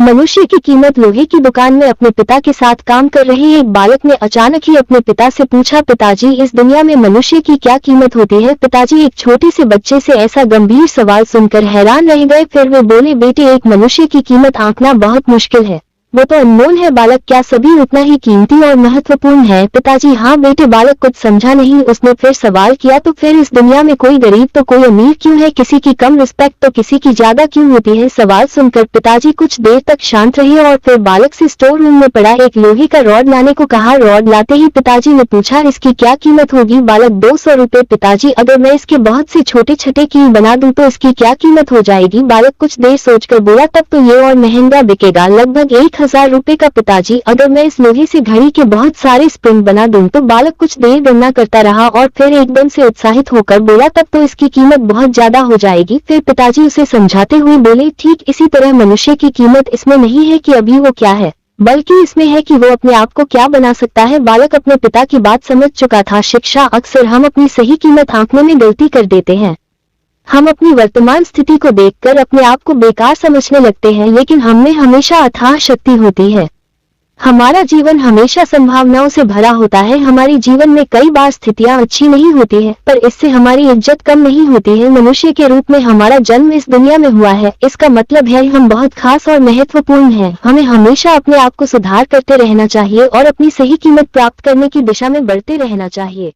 मनुष्य की कीमत। लोहे की दुकान में अपने पिता के साथ काम कर रहे एक बालक ने अचानक ही अपने पिता से पूछा, पिताजी, इस दुनिया में मनुष्य की क्या कीमत होती है? पिताजी एक छोटे से बच्चे से ऐसा गंभीर सवाल सुनकर हैरान रह गए। फिर वे बोले, बेटे, एक मनुष्य की कीमत आंकना बहुत मुश्किल है, वो तो अनमोल है। बालक, क्या सभी उतना ही कीमती और महत्वपूर्ण है? पिताजी, हाँ बेटे। बालक कुछ समझा नहीं। उसने फिर सवाल किया, तो फिर इस दुनिया में कोई गरीब तो कोई अमीर क्यों है? किसी की कम रिस्पेक्ट तो किसी की ज्यादा क्यों होती है? सवाल सुनकर पिताजी कुछ देर तक शांत रहे और फिर बालक से स्टोर रूम में पड़ा एक लोहे का रॉड लाने को कहा। रॉड लाते ही पिताजी ने पूछा, इसकी क्या कीमत होगी? बालक, 200 रुपए। पिताजी, अगर मैं इसके बहुत से छोटे छोटे कील बना दूं तो इसकी क्या कीमत हो जाएगी? बालक कुछ देर सोचकर बोला, तब तो ये और महंगा बिकेगा, लगभग 1000 रुपए का। पिताजी, अगर मैं इस लोहे से घड़ी के बहुत सारे स्प्रिंग बना दूं तो? बालक कुछ देर गणना करता रहा और फिर एकदम से उत्साहित होकर बोला, तब तो इसकी कीमत बहुत ज्यादा हो जाएगी। फिर पिताजी उसे समझाते हुए बोले, ठीक इसी तरह मनुष्य की कीमत इसमें नहीं है कि अभी वो क्या है, बल्कि इसमें है कि वो अपने आप को क्या बना सकता है। बालक अपने पिता की बात समझ चुका था। शिक्षा। अक्सर हम अपनी सही कीमत आंकने में गलती कर देते हैं। हम अपनी वर्तमान स्थिति को देखकर अपने आप को बेकार समझने लगते हैं, लेकिन हम में हमेशा अथाह शक्ति होती है। हमारा जीवन हमेशा संभावनाओं से भरा होता है। हमारे जीवन में कई बार स्थितियां अच्छी नहीं होती है, पर इससे हमारी इज्जत कम नहीं होती है। मनुष्य के रूप में हमारा जन्म इस दुनिया में हुआ है, इसका मतलब है हम बहुत खास और महत्वपूर्ण हैं। हमें हमेशा अपने आप को सुधार करते रहना चाहिए और अपनी सही कीमत प्राप्त करने की दिशा में बढ़ते रहना चाहिए।